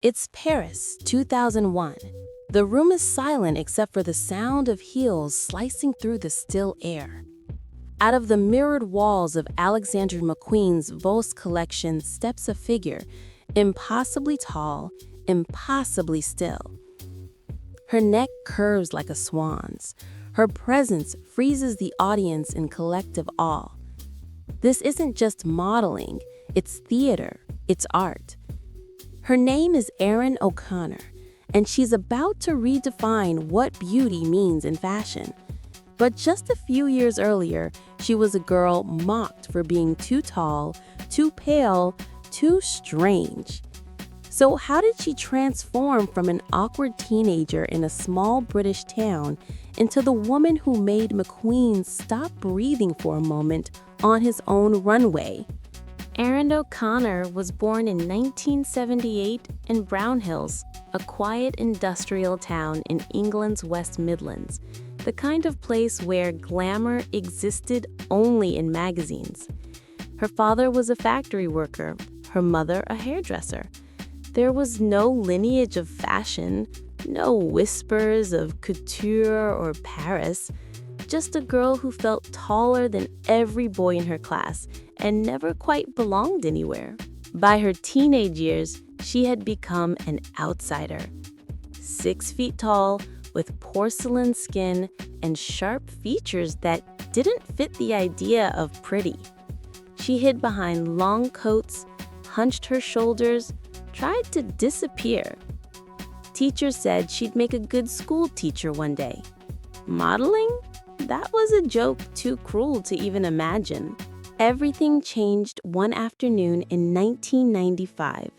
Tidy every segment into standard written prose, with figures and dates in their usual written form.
It's Paris, 2001. The room is silent except for the sound of heels slicing through the still air. Out of the mirrored walls of Alexander McQueen's Vos collection steps a figure, impossibly tall, impossibly still. Her neck curves like a swan's. Her presence freezes the audience in collective awe. This isn't just modeling, it's theater, it's art. Her name is Erin O'Connor, and she's about to redefine what beauty means in fashion. But just a few years earlier, she was a girl mocked for being too tall, too pale, too strange. So how did she transform from an awkward teenager in a small British town into the woman who made McQueen stop breathing for a moment on his own runway? Erin O'Connor was born in 1978 in Brownhills, a quiet industrial town in England's West Midlands, the kind of place where glamour existed only in magazines. Her father was a factory worker, her mother a hairdresser. There was no lineage of fashion, no whispers of couture or Paris, just a girl who felt taller than every boy in her class and never quite belonged anywhere. By her teenage years, she had become an outsider. 6 feet tall, with porcelain skin and sharp features that didn't fit the idea of pretty. She hid behind long coats, hunched her shoulders, tried to disappear. Teachers said she'd make a good school teacher one day. Modeling? That was a joke too cruel to even imagine. Everything changed one afternoon in 1995.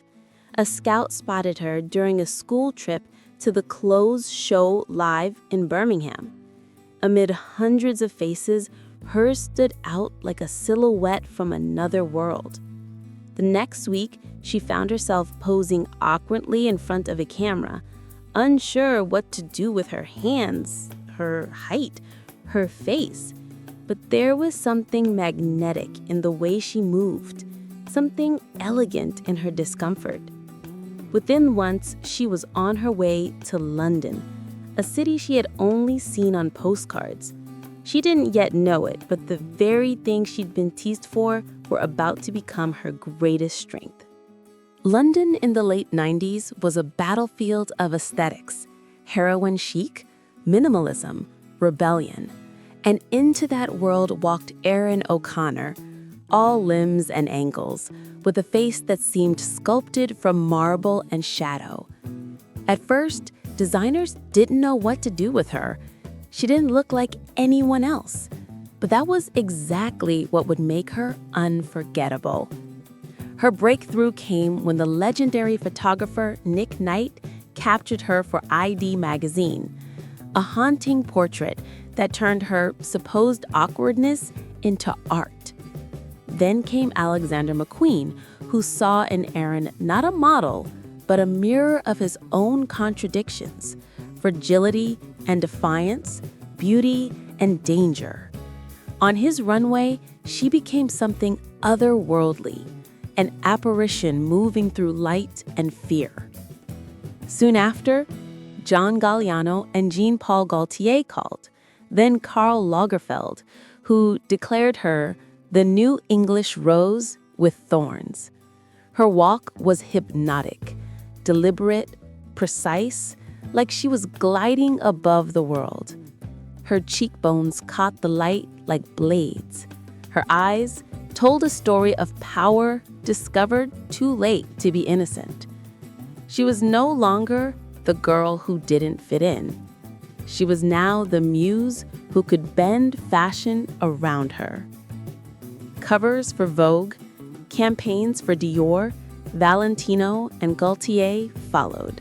A scout spotted her during a school trip to the Clothes Show Live in Birmingham. Amid hundreds of faces, hers stood out like a silhouette from another world. The next week, she found herself posing awkwardly in front of a camera, unsure what to do with her hands, her height, her face. But there was something magnetic in the way she moved, something elegant in her discomfort. Within months, she was on her way to London, a city she had only seen on postcards. She didn't yet know it, but the very things she'd been teased for were about to become her greatest strength. London in the late 90s was a battlefield of aesthetics, heroin chic, minimalism, rebellion. And into that world walked Erin O'Connor, all limbs and angles, with a face that seemed sculpted from marble and shadow. At first, designers didn't know what to do with her. She didn't look like anyone else. But that was exactly what would make her unforgettable. Her breakthrough came when the legendary photographer Nick Knight captured her for ID magazine, a haunting portrait that turned her supposed awkwardness into art. Then came Alexander McQueen, who saw in Erin not a model, but a mirror of his own contradictions, fragility and defiance, beauty and danger. On his runway, she became something otherworldly, an apparition moving through light and fear. Soon after, John Galliano and Jean-Paul Gaultier called, then Karl Lagerfeld, who declared her the new English rose with thorns. Her walk was hypnotic, deliberate, precise, like she was gliding above the world. Her cheekbones caught the light like blades. Her eyes told a story of power discovered too late to be innocent. She was no longer the girl who didn't fit in. She was now the muse who could bend fashion around her. Covers for Vogue, campaigns for Dior, Valentino, and Gaultier followed.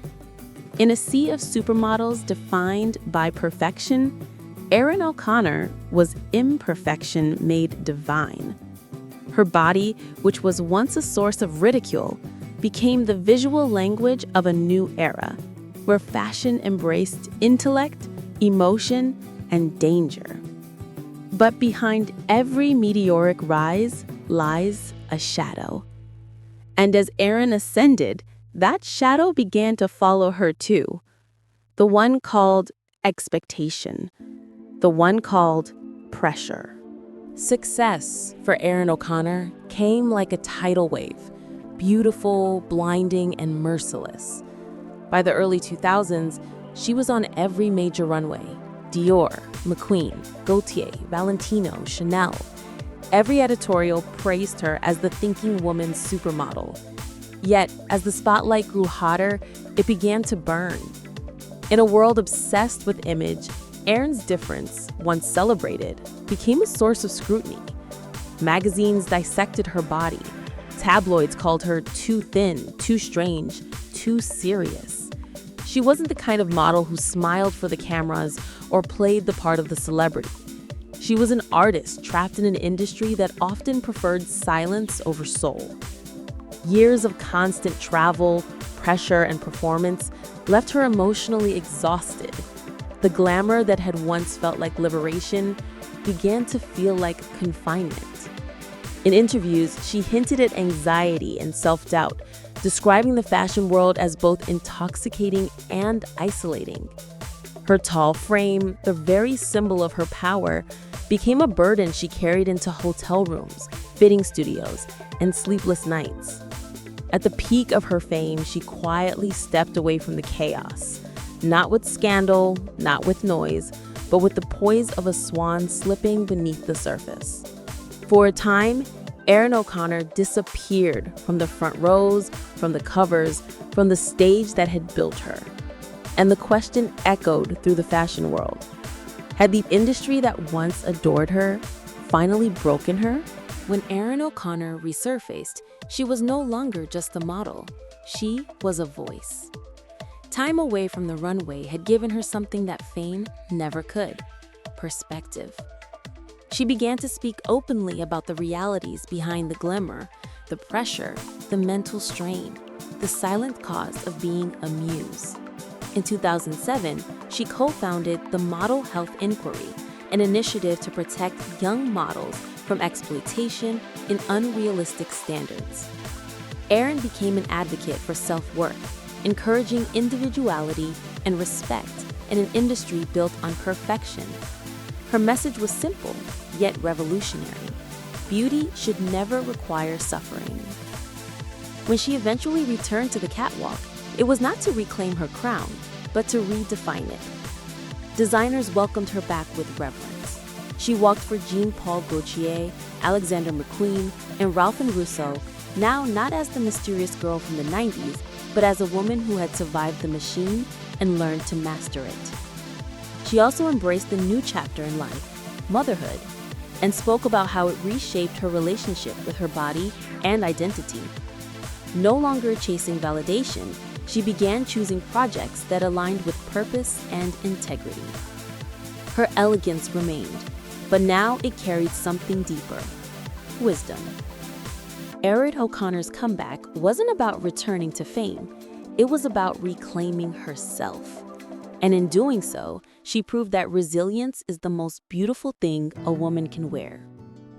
In a sea of supermodels defined by perfection, Erin O'Connor was imperfection made divine. Her body, which was once a source of ridicule, became the visual language of a new era, where fashion embraced intellect, emotion, and danger. But behind every meteoric rise lies a shadow. And as Erin ascended, that shadow began to follow her too. The one called expectation, the one called pressure. Success for Erin O'Connor came like a tidal wave, beautiful, blinding, and merciless. By the early 2000s, she was on every major runway: Dior, McQueen, Gaultier, Valentino, Chanel. Every editorial praised her as the thinking woman's supermodel. Yet, as the spotlight grew hotter, it began to burn. In a world obsessed with image, Erin's difference, once celebrated, became a source of scrutiny. Magazines dissected her body. Tabloids called her too thin, too strange, too serious. She wasn't the kind of model who smiled for the cameras or played the part of the celebrity. She was an artist trapped in an industry that often preferred silence over soul. Years of constant travel, pressure, and performance left her emotionally exhausted. The glamour that had once felt like liberation began to feel like confinement. In interviews, she hinted at anxiety and self-doubt, describing the fashion world as both intoxicating and isolating. Her tall frame, the very symbol of her power, became a burden she carried into hotel rooms, fitting studios, and sleepless nights. At the peak of her fame, she quietly stepped away from the chaos, not with scandal, not with noise, but with the poise of a swan slipping beneath the surface. For a time, Erin O'Connor disappeared from the front rows, from the covers, from the stage that had built her. And the question echoed through the fashion world. Had the industry that once adored her finally broken her? When Erin O'Connor resurfaced, she was no longer just a model. She was a voice. Time away from the runway had given her something that fame never could: perspective. She began to speak openly about the realities behind the glamour, the pressure, the mental strain, the silent cost of being a muse. In 2007, she co-founded the Model Health Inquiry, an initiative to protect young models from exploitation in unrealistic standards. Erin became an advocate for self-worth, encouraging individuality and respect in an industry built on perfection. Her message was simple, yet revolutionary. Beauty should never require suffering. When she eventually returned to the catwalk, it was not to reclaim her crown, but to redefine it. Designers welcomed her back with reverence. She walked for Jean-Paul Gaultier, Alexander McQueen, and Ralph and Russo, now not as the mysterious girl from the 90s, but as a woman who had survived the machine and learned to master it. She also embraced a new chapter in life, motherhood, and spoke about how it reshaped her relationship with her body and identity. No longer chasing validation, she began choosing projects that aligned with purpose and integrity. Her elegance remained, but now it carried something deeper: wisdom. Erin O'Connor's comeback wasn't about returning to fame, it was about reclaiming herself. And in doing so, she proved that resilience is the most beautiful thing a woman can wear.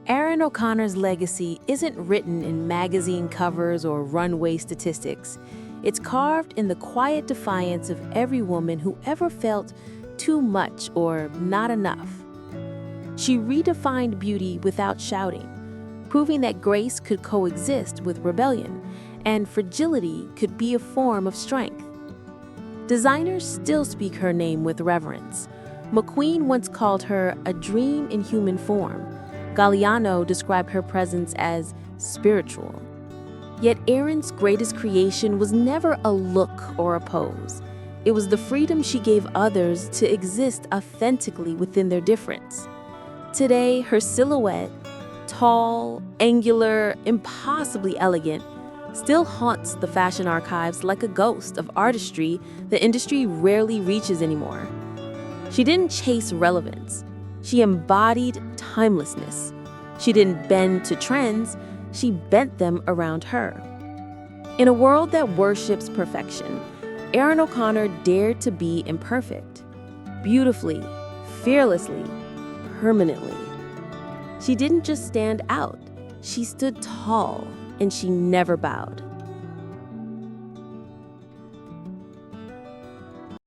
Erin O'Connor's legacy isn't written in magazine covers or runway statistics. It's carved in the quiet defiance of every woman who ever felt too much or not enough. She redefined beauty without shouting, proving that grace could coexist with rebellion, and fragility could be a form of strength. Designers still speak her name with reverence. McQueen once called her a dream in human form. Galliano described her presence as spiritual. Yet Erin's greatest creation was never a look or a pose. It was the freedom she gave others to exist authentically within their difference. Today, her silhouette, tall, angular, impossibly elegant, still haunts the fashion archives like a ghost of artistry the industry rarely reaches anymore. She didn't chase relevance. She embodied timelessness. She didn't bend to trends. She bent them around her. In a world that worships perfection, Erin O'Connor dared to be imperfect, beautifully, fearlessly, permanently. She didn't just stand out. She stood tall, and she never bowed.